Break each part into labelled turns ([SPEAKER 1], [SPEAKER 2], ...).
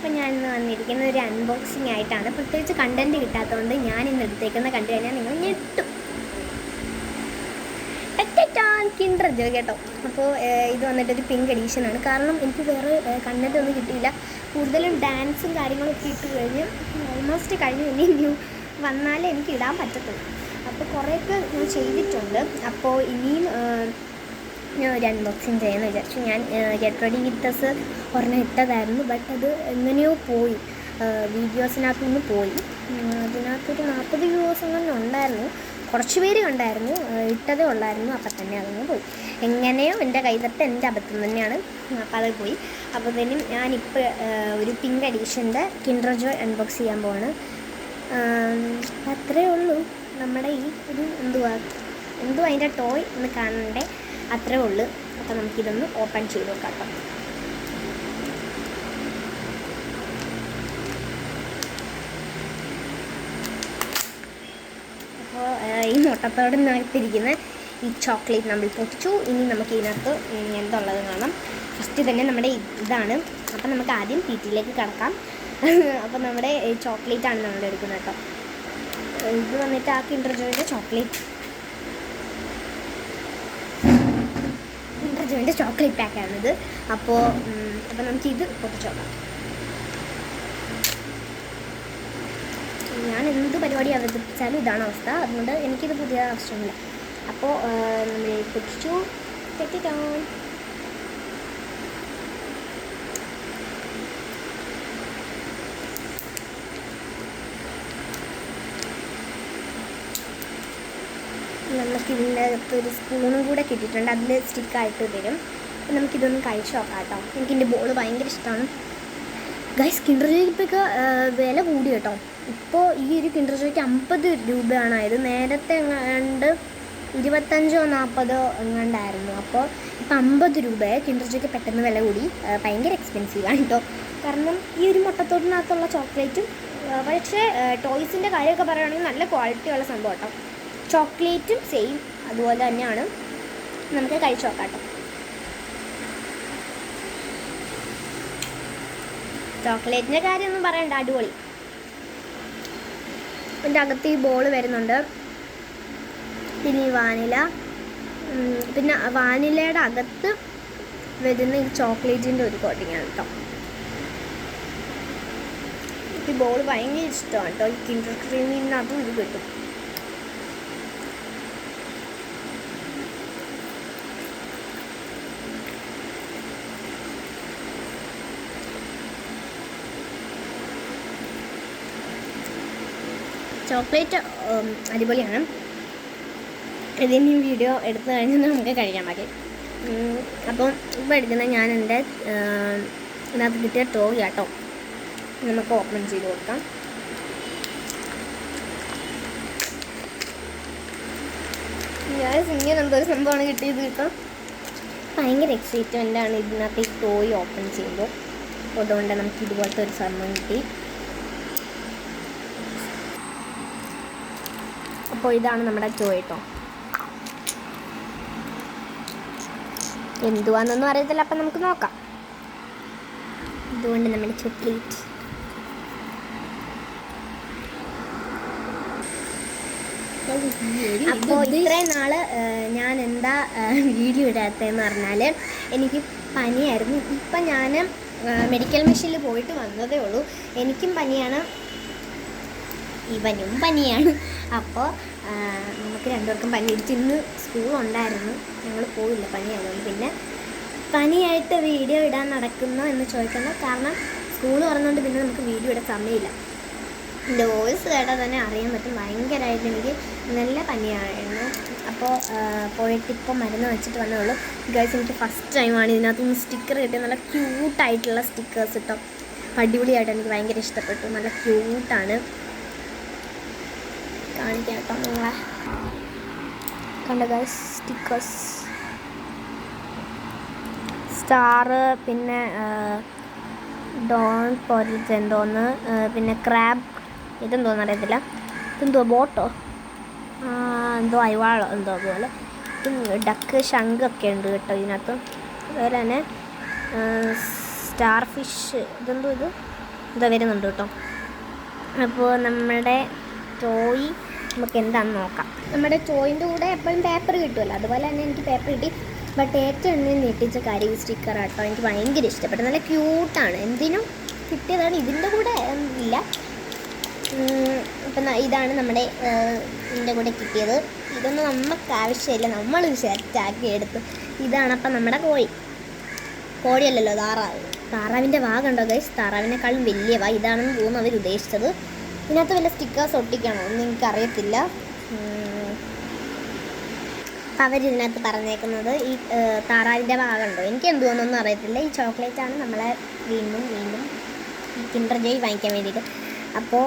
[SPEAKER 1] അപ്പോൾ ഞാനിന്ന് വന്നിരിക്കുന്ന ഒരു അൺബോക്സിങ് ആയിട്ടാണ്. പ്രത്യേകിച്ച് കണ്ടൻറ്റ് കിട്ടാത്തതുകൊണ്ട് ഞാനിന്ന് എടുത്തേക്കുന്ന കണ്ടു കഴിഞ്ഞാൽ നിങ്ങൾ ഞെട്ടും. കിൻഡർ ജോയ് കേട്ടോ. അപ്പോൾ ഇത് വന്നിട്ടൊരു പിങ്ക് എഡീഷനാണ്. കാരണം എനിക്ക് വേറെ കണ്ടൻറ്റ് ഒന്നും കിട്ടിയില്ല. കൂടുതലും ഡാൻസും കാര്യങ്ങളൊക്കെ ഇട്ട് കഴിഞ്ഞ് ഓൾമോസ്റ്റ് കഴിഞ്ഞ് ഇനിയും വന്നാലേ എനിക്ക് ഇടാൻ പറ്റത്തുള്ളൂ. അപ്പോൾ കുറേയൊക്കെ ഞാൻ ചെയ്തിട്ടുണ്ട്. അപ്പോൾ ഇനിയും ഞാൻ ഒരു അൺബോക്സിങ് ചെയ്യാമെന്ന് വിചാരിച്ചു. ഞാൻ ഗെറ്റ് റെഡി വിത്ത് അസ് ഒരെണ്ണം ഇട്ടതായിരുന്നു. ബട്ട് അത് എങ്ങനെയോ പോയി, വീഡിയോസിനകത്തു നിന്ന് പോയി. അതിനകത്തൊരു 40 വ്യൂവേഴ്സ് അങ്ങനെ ഉണ്ടായിരുന്നു. കുറച്ച് പേര് കണ്ടായിരുന്നു, ഇട്ടതേ ഉള്ളായിരുന്നു. അപ്പം തന്നെ അതങ്ങ് പോയി. എങ്ങനെയോ എൻ്റെ കൈതട്ട് എൻ്റെ അബദ്ധം തന്നെയാണ്. അപ്പം അത് പോയി. അപ്പോഴത്തേനും ഞാനിപ്പോൾ ഒരു പിങ്ക് എഡീഷൻ്റെ കിൻഡർ ജോയ് അൺബോക്സ് ചെയ്യാൻ പോവാണ്. അത്രയേ ഉള്ളൂ. നമ്മുടെ ഈ ഒരു എന്തുവാ അതിൻ്റെ ടോയ് ഒന്ന് കാണണ്ടേ, അത്രേ ഉള്ളൂ. അപ്പോൾ നമുക്കിതൊന്ന് ഓപ്പൺ ചെയ്ത് നോക്കാം കേട്ടോ. അപ്പോൾ ഈ മുട്ടത്തോടിനകത്തിരിക്കുന്ന ഈ ചോക്ലേറ്റ് നമ്മൾ പൊട്ടിച്ചു. ഇനി നമുക്ക് ഇതിനകത്ത് എന്തുള്ളത് കാണാം. ഫസ്റ്റ് തന്നെ നമ്മുടെ ഇതാണ്. അപ്പം നമുക്ക് ആദ്യം തീറ്റിയിലേക്ക് കിടക്കാം. അപ്പോൾ നമ്മുടെ ചോക്ലേറ്റാണ് നമ്മൾ എടുക്കുന്നത് കേട്ടോ. ഇത് വന്നിട്ട് ആ കിൻഡർ ജോയിൻ്റെ ചോക്ലേറ്റ് പാക്കാണിത്. അപ്പോൾ നമുക്കിത് പൊട്ടിച്ച് നോക്കാം. ഞാൻ എന്ത് പരിപാടി അവതരിപ്പിച്ചാലും ഇതാണ് അവസ്ഥ. അതുകൊണ്ട് എനിക്കിത് പുതിയ ആവശ്യമില്ല. അപ്പോൾ നമ്മൾ പൊട്ടിച്ചു. നമുക്ക് ഇതിൻ്റെ അകത്ത് ഒരു സ്പൂണും കൂടെ കിട്ടിയിട്ടുണ്ട്. അതിൽ സ്റ്റിക്കായിട്ട് തരും. അപ്പോൾ നമുക്കിതൊന്ന് കഴിച്ച് നോക്കാം കേട്ടോ. എനിക്കിൻ്റെ ബോൾ ഭയങ്കര ഇഷ്ടമാണ്. ഗൈസ്, കിൻഡർ ജോയ്ക്കൊക്കെ വില കൂടി കേട്ടോ. ഇപ്പോൾ ഈ ഒരു കിൻഡർ ജോയ്ക്ക് 50 രൂപയാണ് ആയത്. നേരത്തെ എങ്ങാണ്ട് 25-40 എങ്ങാണ്ടായിരുന്നു. അപ്പോൾ ഇപ്പം 50 രൂപയെ. കിൻഡർ ജോയ്ക്ക് പെട്ടെന്ന് വില കൂടി. ഭയങ്കര എക്സ്പെൻസീവാണ് കേട്ടോ. കാരണം ഈ ഒരു മുട്ടത്തോടിനകത്തുള്ള ചോക്ലേറ്റും, പക്ഷേ ടോയ്സിൻ്റെ കാര്യമൊക്കെ പറയുകയാണെങ്കിൽ നല്ല ക്വാളിറ്റിയുള്ള സംഭവം കേട്ടോ. ചോക്ലേറ്റും സെയിം അതുപോലെ തന്നെയാണ്. നമുക്ക് കഴിച്ച് നോക്കാം കേട്ടോ. ചോക്ലേറ്റിൻ്റെ കാര്യമൊന്നും പറയണ്ട, അടിപൊളി. എൻ്റെ അകത്ത് ഈ ബോൾ വരുന്നുണ്ട്. പിന്നെ ഈ വാനില, പിന്നെ വാനിലയുടെ അകത്ത് വരുന്ന ഈ ചോക്ലേറ്റിൻ്റെ ഒരു കോട്ടിങ്ങാണ് കേട്ടോ. ഈ ബോൾ ഭയങ്കര ഇഷ്ടമാണ് കേട്ടോ. ഈ കിൻഡർ ക്രീമിനകത്തും ഇത് കിട്ടും. ചോക്ലേറ്റ് അടിപൊളിയാണ്. ഇതിന് വീഡിയോ എടുത്തു കഴിഞ്ഞാൽ നമുക്ക് കഴിക്കാൻ ബാക്കി. അപ്പം ഇപ്പോൾ എടുക്കുന്ന ഞാൻ എൻ്റെ ഇതിനകത്ത് കിട്ടിയ ടോയ് കേട്ടോ. നമുക്ക് ഓപ്പൺ ചെയ്ത് കൊടുക്കാം. ഇങ്ങനെ എന്തൊരു സംഭവമാണ് കിട്ടിയത് കിട്ടാം. ഭയങ്കര എക്സൈറ്റ്മെൻ്റാണ് ഇതിനകത്ത് ഈ ടോയ് ഓപ്പൺ ചെയ്യുമ്പോൾ. അതുകൊണ്ട് നമുക്ക് ഇതുപോലത്തെ ഒരു സംഭവം കിട്ടി. അപ്പോൾ ഇതാണ് നമ്മുടെ ടോയ് കേട്ടോ. എന്തുവാന്നൊന്നും അറിയത്തില്ല. അപ്പം നമുക്ക് നോക്കാം. ഇതുകൊണ്ട് നമ്മുടെ ചോക്ലേറ്റ്. അപ്പോൾ ഇത്രയും നാൾ ഞാൻ എന്താ വീഡിയോ ഇടാത്തതെന്ന് പറഞ്ഞാൽ എനിക്ക് പനിയായിരുന്നു. ഇപ്പം ഞാൻ മെഡിക്കൽ മെഷീനിൽ പോയിട്ട് വന്നതേ ഉള്ളൂ. എനിക്കും പനിയാണ്, ഇവനും പനിയാണ്. അപ്പോൾ നമുക്ക് രണ്ടുപേർക്കും പനി പിടിച്ച് ഇന്ന് സ്കൂളുണ്ടായിരുന്നു. ഞങ്ങൾ പോയില്ല പനിയായതുകൊണ്ട്. പിന്നെ പനിയായിട്ട് വീഡിയോ ഇടാൻ നടക്കുന്നോ എന്ന് ചോദിക്കണം. കാരണം സ്കൂൾ തുറന്നുകൊണ്ട് പിന്നെ നമുക്ക് വീഡിയോ ഇടാൻ സമയമില്ല. എൻ്റെ വോയിസ് കേട്ടാൽ തന്നെ അറിയാൻ പറ്റും. ഭയങ്കരമായിട്ട് എനിക്ക് നല്ല പനിയായിരുന്നു. അപ്പോൾ പോയിട്ടിപ്പോൾ മരുന്ന് വെച്ചിട്ട് വന്നേ ഗൈസ്, എനിക്ക് ഫസ്റ്റ് ടൈമാണ് ഇതിനകത്തുനിന്ന് സ്റ്റിക്കർ കിട്ടിയത്. നല്ല ക്യൂട്ടായിട്ടുള്ള സ്റ്റിക്കേഴ്സ് കിട്ടും. അടിപൊളിയായിട്ട് എനിക്ക് ഭയങ്കര ഇഷ്ടപ്പെട്ടു. നല്ല ക്യൂട്ടാണ്. കാണിക്കാം കേട്ടോ നിങ്ങളെ. കണ്ട ഗൈസ്, സ്റ്റിക്കേഴ്സ്, സ്റ്റാറ്, പിന്നെ ഡോൺ പോലത്തെ എന്തോന്ന്, പിന്നെ ക്രാബ്, ഇതെന്തോന്ന് അറിയത്തില്ല. ഇതെന്തോ ബോട്ടോ, എന്തോ അയവാളോ എന്തോ അതുപോലെ. ഡക്ക്, ശംഖൊക്കെ ഉണ്ട് കേട്ടോ ഇതിനകത്ത്. അതുപോലെ തന്നെ സ്റ്റാർ ഫിഷ്, ഇതെന്തോ ഇത് ഇതാ വരുന്നുണ്ട് കേട്ടോ. അപ്പോൾ നമ്മുടെ ടോയ് നമുക്ക് എന്താണെന്ന് നോക്കാം. നമ്മുടെ ടോയിൻ്റെ കൂടെ എപ്പോഴും പേപ്പർ കിട്ടുമല്ലോ, അതുപോലെ തന്നെ എനിക്ക് പേപ്പർ കിട്ടി. ബട്ട് ഏറ്റവും എന്നെ ഞെട്ടിച്ച കാര്യം ഈ സ്റ്റിക്കറാട്ടോ. എനിക്ക് ഭയങ്കര ഇഷ്ടപ്പെട്ടു, നല്ല ക്യൂട്ടാണ്. എന്തിനും കിട്ടിയതാണ്, ഇതിൻ്റെ കൂടെ ഇല്ല. ഇപ്പം ഇതാണ് നമ്മുടെ ഇതിൻ്റെ കൂടെ കിട്ടിയത്. ഇതൊന്നും നമുക്ക് ആവശ്യമില്ല, നമ്മൾ സെറ്റാക്കി എടുത്തു. ഇതാണ് അപ്പം നമ്മുടെ കോഴിയല്ലല്ലോ, താറാവിൻ്റെ വാ കണ്ടോ ഗൈസ്, താറാവിനേക്കാളും വലിയ വാ. ഇതാണെന്ന് തോന്നുന്നു അവർ ഉദ്ദേശിച്ചത്. ഇതിനകത്ത് വല്ല സ്റ്റിക്കേഴ്സ് ഒട്ടിക്കണോ എന്ന് എനിക്കറിയത്തില്ല. അവരിതിനകത്ത് പറഞ്ഞേക്കുന്നത് ഈ താറാവിൻ്റെ വാ കണ്ടോ, എനിക്ക് എന്തുവാണെന്നൊന്നും അറിയത്തില്ല. ഈ ചോക്ലേറ്റാണ് നമ്മളെ വീണ്ടും ഈ കിൻഡർ ജോയ് വാങ്ങിക്കാൻ വേണ്ടിയിട്ട്. അപ്പോൾ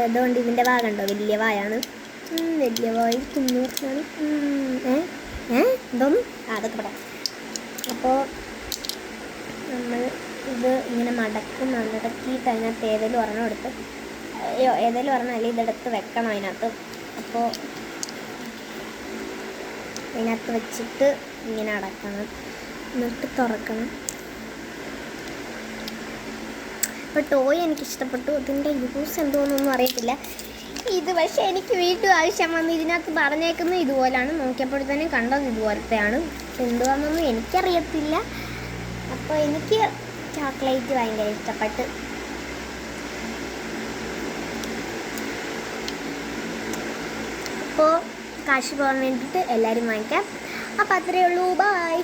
[SPEAKER 1] അതുകൊണ്ട് ഇതിൻ്റെ വാ കണ്ടോ, വലിയ വായാണ്. വലിയ വായി തിന്നൂർക്കാണ്. എന്തോന്നും അതൊക്കെ പറയാം. അപ്പോൾ നമ്മൾ ഇത് ഇങ്ങനെ മടക്കിയിട്ട് അതിനകത്ത് ഏതെങ്കിലും ഒരെണ്ണം എടുത്ത് ഏതെങ്കിലും ഒരെണ്ണം അല്ലെങ്കിൽ ഇതെടുത്ത് വെക്കണം അതിനകത്ത്. അപ്പോൾ അതിനകത്ത് വെച്ചിട്ട് ഇങ്ങനെ അടക്കണം, എന്നിട്ട് തുറക്കണം. അപ്പോൾ ടോയ് എനിക്കിഷ്ടപ്പെട്ടു. ഇതിൻ്റെ യൂസ് എന്തോന്നൊന്നും അറിയത്തില്ല. ഇത് പക്ഷേ എനിക്ക് വീണ്ടും ആവശ്യം വന്നു. ഇതിനകത്ത് പറഞ്ഞേക്കുന്നത് ഇതുപോലെയാണ്, നോക്കിയപ്പോഴത്തേനും കണ്ടത് ഇതുപോലത്തെയാണ്. എന്തുവാണെന്നൊന്നും എനിക്കറിയത്തില്ല. അപ്പോൾ എനിക്ക് ചോക്ലേറ്റ് ഭയങ്കര ഇഷ്ടപ്പെട്ടു. അപ്പോൾ കാശ് പോകാൻ വേണ്ടിയിട്ട് എല്ലാവരും വാങ്ങിക്കാം. അപ്പോൾ അത്രയേ ഉള്ളൂ. ബൈ.